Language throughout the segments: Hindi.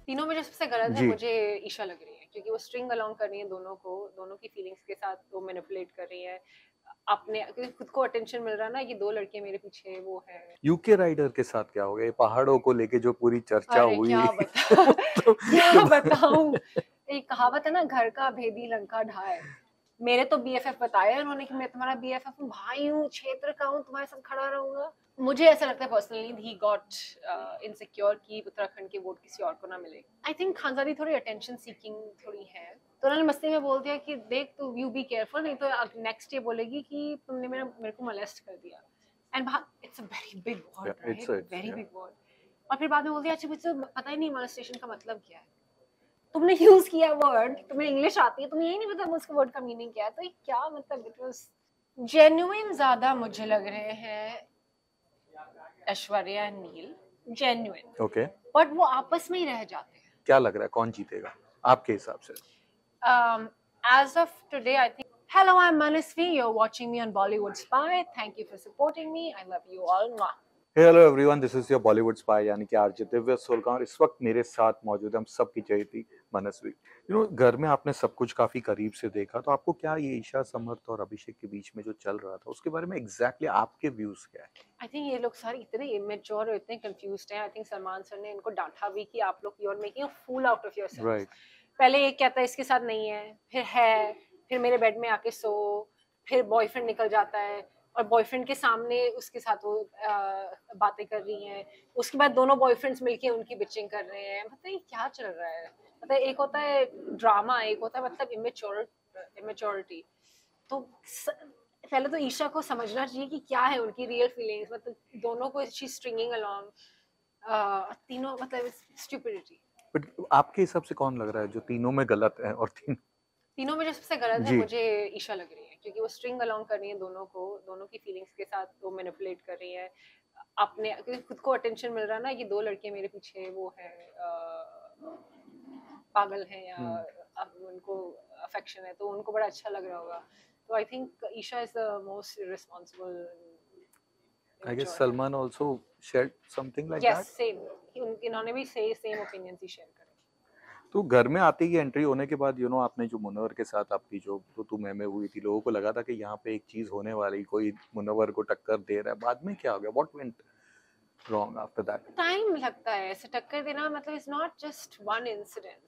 तीनों में जो सबसे गलत है जी। मुझे ईशा लग रही है, क्योंकि वो स्ट्रिंग अलोंग कर रही है दोनों की फीलिंग्स के साथ वो मैनिपुलेट कर रही है अपने, क्योंकि खुद को अटेंशन मिल रहा है ना कि दो लड़के मेरे पीछे वो है। यूके राइडर के साथ क्या हो गया? ये पहाड़ों को लेके जो पूरी चर्चा अरे हुई क्या बता तो, क्या बताऊं। तो एक कहावत है ना, घर का भेदी लंका ढाए। मेरे तो बीएफएफ बताया उन्होंने कि मैं तुम्हारा बीएफएफ हूँ, भाई हूँ, क्षेत्र का हूँ, तुम्हारे साथ खड़ा रहूंगा। मुझे ऐसा लगता है पर्सनली ही गॉट इनसिक्योर कि उत्तराखंड की वोट किसी और को ना मिले। आई थिंक खानजादी थोड़ी अटेंशन सीकिंग थोड़ी है, तो उन्होंने मस्ती में बोल दिया कि देख तू यू बी केयरफुल, नहीं तो नेक्स्ट ये बोलेगी कि तुमने मेरे को मोलेस्ट कर दिया। And it's a very big word, it's right, it's very big word. और फिर बाद में बोल दिया अच्छा मुझे पता ही नहीं मोलेस्टेशन का मतलब क्या है। तुमने यूज किया वर्ड, तुम्हें इंग्लिश आती है, तुम्हें यही नहीं पता उसके वर्ड का मीनिंग क्या है, तो ये क्या मतलब। इट वाज जेन्युइन ज्यादा मुझे लग रहे हैं Aishwarya and Neel, genuine. Okay. But वो आपस में ही रह जाते क्या लग रहा है कौन जीतेगा आपके हिसाब से? हैं। As of today, I think. Hello, I'm Manasvi. You're watching me on Bollywood Spy. Thank you for supporting me. I love you all. Mwah. Hello everyone, this is your Bollywood spy यानी कि आरजे दिव्य सोलगांव। इस वक्त मेरे साथ मौजूद है हम सबकी चहेती मनस्वी। घर में आपने सब कुछ काफी करीब से देखा, तो आपको क्या ये ईशा समर्थ और अभिषेक के बीच में जो चल रहा था उसके बारे में एग्जैक्टली आपके व्यूज क्या है? आई थिंक ये लोग सारे इतने इमेच्योर और इतने कंफ्यूज्ड हैं। आई थिंक सलमान सर ने इनको डांटा भी कि आप लोग you are making a fool out of yourselves. Right. पहले ये कहता है इसके साथ नहीं है, फिर है, फिर मेरे बेड में आके सो, फिर बॉयफ्रेंड निकल जाता है और बॉयफ्रेंड के सामने उसके साथ वो बातें कर रही हैं। उसके बाद दोनों बॉयफ्रेंड्स मिलके उनकी बिचिंग कर रहे हैं। मतलब ये क्या चल रहा है। मतलब एक होता है ड्रामा, एक होता है मतलब इमेच्योरिटी। तो पहले तो ईशा को समझना चाहिए कि क्या है उनकी रियल फीलिंग्स। मतलब दोनों को शी स्ट्रिंगिंग अलोंग, तीनों मतलब स्टूपिडिटी। बट आपके हिसाब से कौन लग रहा है जो तीनों में गलत है और तीनों में जो सबसे गलत है जी। मुझे ईशा लग रही है, क्योंकि वो स्ट्रिंग अलोंग कर रही है दोनों की फीलिंग्स के साथ वो मैनिपुलेट कर रही है अपने, क्योंकि खुद को अटेंशन मिल रहा है ना कि दो लड़के मेरे पीछे वो है, पागल हैं या अब उनको अफेक्शन है, तो उनको बड़ा अच्छा लग रहा होगा। तो I think Isha is the most responsible. I guess Salman also shared something like yes, that. Same. इन्होंने भी सेम ओपिनियंस ही शेयर करे। तो घर में आते ही एंट्री होने के बाद आपने जो मुनव्वर के साथ आपकी जो तू मैं हुई थी, लोगों को लगा था कि यहाँ पे एक चीज होने वाली, कोई मुनव्वर को टक्कर दे रहा है। बाद में क्या हो गया? What went wrong after that? Time लगता है ऐसे टक्कर देना, मतलब it's not just one incident,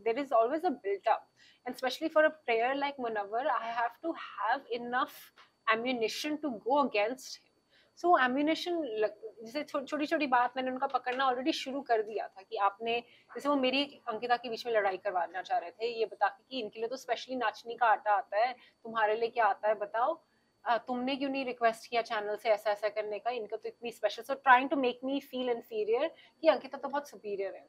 there is always a built up. And specially for a player like Munawar, I have to have enough ammunition to go against him. So ammunition, जैसे छोटी छोटी बात मैंने उनका पकड़ना ऑलरेडी शुरू कर दिया था कि आपने, जैसे वो मेरी अंकिता के बीच में लड़ाई करवाना चाह रहे थे ये बता के कि इनके लिए तो स्पेशली नाचनी का आटा आता है, तुम्हारे लिए क्या आता है बताओ। तुमने क्यों नहीं रिक्वेस्ट किया चैनल से ऐसा ऐसा करने का, इनका तो इतनी special, so trying to make me feel inferior कि अंकिता तो बहुत सुपीरियर है।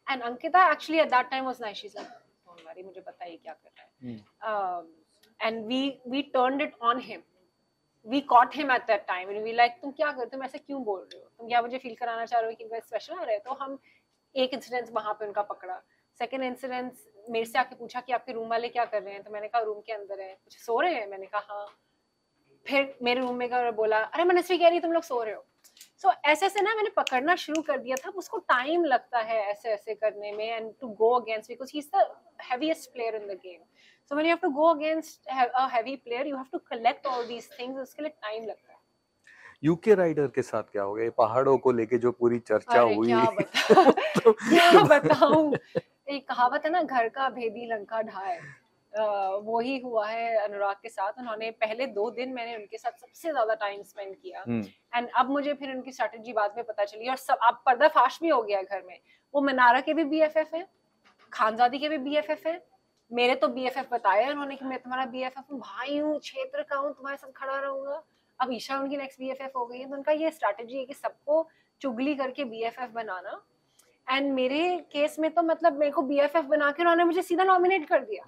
And Ankita actually at that time was nice, she is like don't worry, मुझे पता है क्या कर रहा है। And we turned it on him, we caught him at that time and we like तुम क्या कर, तुम ऐसे क्यों बोल रहे हो, तुम क्या मुझे फील कराना चाह रहे हो कि मैं स्पेशल आ रहे हैं। तो हम एक इंसिडेंस वहां पे उनका पकड़ा। सेकंड इंसिडेंस मेरे से आके पूछा कि आपके रूम वाले क्या कर रहे हैं, तो मैंने कहा रूम के अंदर है, कुछ सो रहे हैं, मैंने कहा हाँ। फिर मेरे रूम में गए और बोला अरे मनस्वी कह रही तुम लोग सो रहे हो। सो ऐसे ऐसे ना मैंने पकड़ना शुरू कर दिया था। उसको टाइम लगता है ऐसे ऐसे करने में and to go against, because he is the heaviest player in the game. So when you have to go against a heavy player, you have to collect all these things. उसके लिए टाइम लगता है। यूके राइडर के साथ क्या हो गया? ये पहाड़ों को लेके जो पूरी चर्चा अरे हुई क्या बता क्या बताऊं। तो एक कहावत है ना, घर का भेदी लंका ढाए। वो ही हुआ है अनुराग के साथ। उन्होंने पहले 2 दिन मैंने उनके साथ सबसे ज्यादा टाइम स्पेंड किया एंड अब मुझे फिर उनकी स्ट्रेटेजी बाद में पता चली और सब अब पर्दाफाश भी हो गया है घर में। वो मनारा के भी बीएफएफ है, खानजादी के भी बीएफएफ है, मेरे तो बीएफएफ बताया उन्होंने कि मैं तुम्हारा बीएफएफ हूँ, भाई हूँ, क्षेत्र का हूँ, तुम्हारे साथ खड़ा रहूंगा। अब ईशा उनकी नेक्स्ट बीएफएफ हो गई है, तो उनका ये स्ट्रैटेजी है कि सबको चुगली करके बीएफएफ बनाना। एंड मेरे केस में तो मतलब मेरे को बीएफएफ बना के उन्होंने मुझे सीधा नॉमिनेट कर दिया।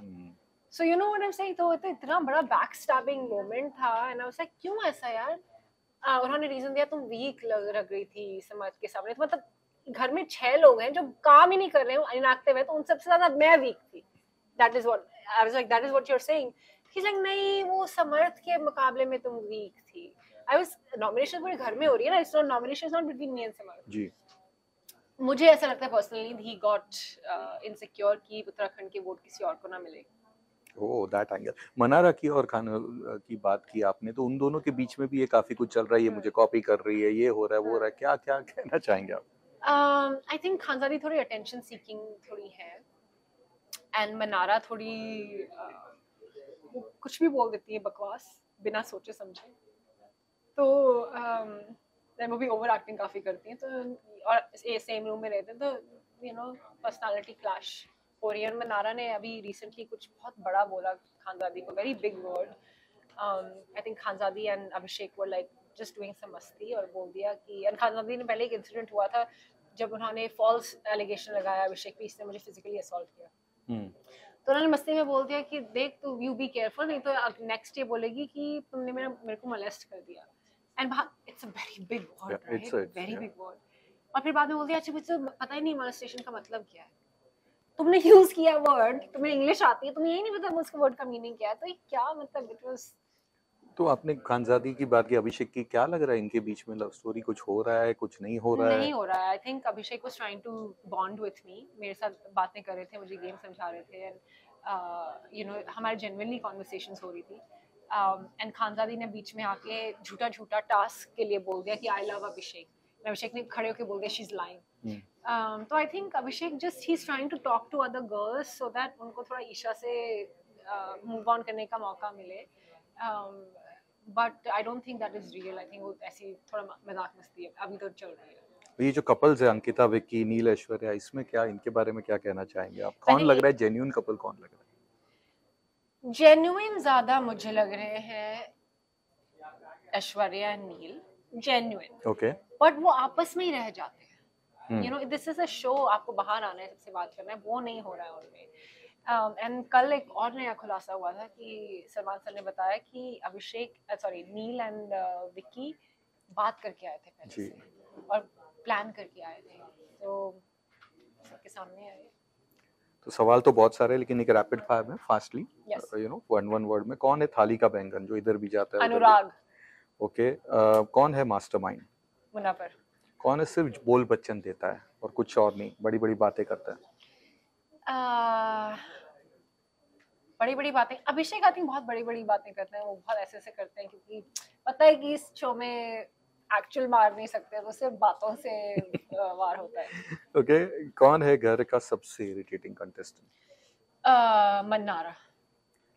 So you know what I am saying. तो इतना बड़ा बैक स्टैबिंग मोमेंट था एंड आई वाज लाइक क्यों ऐसा यार। उन्होंने रीजन दिया तुम वीक लग रही थी समाज के सामने। तो मतलब घर में 6 लोग हैं जो काम ही नहीं कर रहे हो इनएक्टिव है, तो उन सबसे ज्यादा मैं वीक थी। That is what I was like, that is what you are saying. He like नहीं वो समर्थ के मुकाबले में तुम वीक थी। आई वाज, नॉमिनेशन पूरे घर में हो रही है ना, it's not, nomination is not between me and Samarth. जी। मुझे ऐसा लगता है पर्सनली ही गॉट इनसिक्योर कि उत्तराखंड के वोट किसी और को ना मिले। Oh that angle. मनारा की और खान की बात की आपने, तो उन दोनों के बीच में भी ये काफी कुछ चल रहा है, ये मुझे कॉपी कर रही है, ये हो रहा है, वो हो रहा है, क्या क्या कहना चाहेंगे आप? आई थिंक खानजादी थोड़ी अटेंशन सीकिंग थोड़ी है, एंड मनारा थोड़ी वो कुछ भी बोल देती है बकवास बिना सोचे समझे। तो वो भी ओवर एक्टिंग काफी करती हैं, तो और सेम रूम में रहते हैं, तो पर्सनालिटी क्लैश हो रही है। और मनारा ने अभी रिसेंटली कुछ बहुत बड़ा बोला खानजादी को, very big word. I think Khanzaadi and Abhishek were like just doing some मस्ती, और बोल दिया कि, एंड खानजादी ने पहले एक इंसिडेंट हुआ था जब उन्होंने फॉल्स एलिगेशन लगाया अभिषेक पे, इसने मुझे फिजिकली असॉल्ट किया। तो उन्होंने मस्ती में बोल दिया कि देख तू यू बी केयरफुल, नहीं तो नेक्स्ट डे बोलेगी कि तुमने मेरे को मोलेस्ट कर दिया। And it's a very big word, right, very big word. और फिर बाद में बोल दिया अच्छा मुझे तो पता ही नहीं मोलेस्टेशन का मतलब क्या है, तुमने यूज किया वर्ड, तुम्हें इंग्लिश आती है, तुम्हें यही नहीं पता उसका वर्ड का मीनिंग क्या है। तो ये क्या मतलब, इट वाज। तो आपने खानजादी की बात की, अभिषेक की, क्या लग रहा है इनके बीच में लव स्टोरी कुछ हो रहा है, कुछ नहीं हो रहा है? नहीं हो रहा है। I think Abhishek was trying to bond with me, मेरे साथ बातें कर रहे थे, मुझे गेम समझा रहे थे, एंड हमारे जेन्युइनली कॉन्वर्सेशंस हो रही थी। एंड खानजादी ने बीच में आके झूठा झूठा टास्क के लिए बोल दिया कि आई लव अभिषेक। अभिषेक ने खड़े होकर बोल दिया शी इज लाइंग। तो I think Abhishek just he is trying to talk to other girls so that उनको थोड़ा ईशा से मूव ऑन करने का मौका मिले। But I don't think that is real. I think वो ऐसी थोड़ा मजाक मस्ती है अभी तो चल रही है। ये जो कपल्स है, अंकिता विक्की, नील ऐश्वर्या, इसमें क्या, इनके बारे में क्या कहना चाहेंगे आप? आई कौन लग थिंक रहा है जेन्युइन कपल, कौन लग रहा है? जेन्युइन ज्यादा मुझे लग रहे हैं Aishwarya and Neel, genuine. Okay. But वो आपस में ही रह जाते हैं। दिस इज अ शो, आपको बाहर आना है, सबसे बात करना है, वो नहीं हो रहा है उनमें। एंड कल एक और नया खुलासा हुआ था कि सलमान सर ने बताया कि अभिषेक सॉरी नील एंड विक्की बात करके आए थे पहले जी। से और प्लान करके आए थे, तो सबके सामने आए। तो सवाल तो बहुत सारे हैं, लेकिन एक रैपिड फायर में fastly, Yes. One one word में, कौन है थाली का बैंगन जो इधर भी जाता है उधर भी? अनुराग। ओके। कौन है मास्टरमाइंड? मुनाफर। कौन है सिर्फ बोल बच्चन देता है और कुछ और नहीं, बड़ी बड़ी बातें करता है? बड़ी बड़ी बातें, अभिषेक आई थिंक बहुत बड़ी बड़ी बातें करते हैं, वो बहुत ऐसे ऐसे करते हैं क्योंकि पता है कि इस शो में एक्चुअल मार नहीं सकते, वो सिर्फ बातों से वार होता है। ओके। कौन है घर का सबसे इरिटेटिंग कंटेस्टेंट? मन्नारा।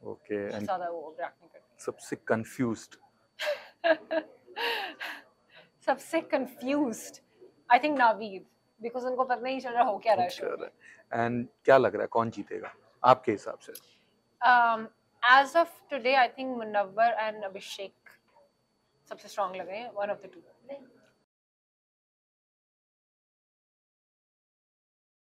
ओके। बहुत एंड ज्यादा वो ओवरएक्ट नहीं करती। सबसे कंफ्यूज्ड? सबसे confused I think Naved, because उनको पता नहीं चल रहा हो क्या रहा है शो में। एंड क्या लग रहा है कौन जीतेगा आपके हिसाब से? As of today I think Munawar and Abhishek सबसे स्ट्रांग लग रहे हैं, वन ऑफ द टू।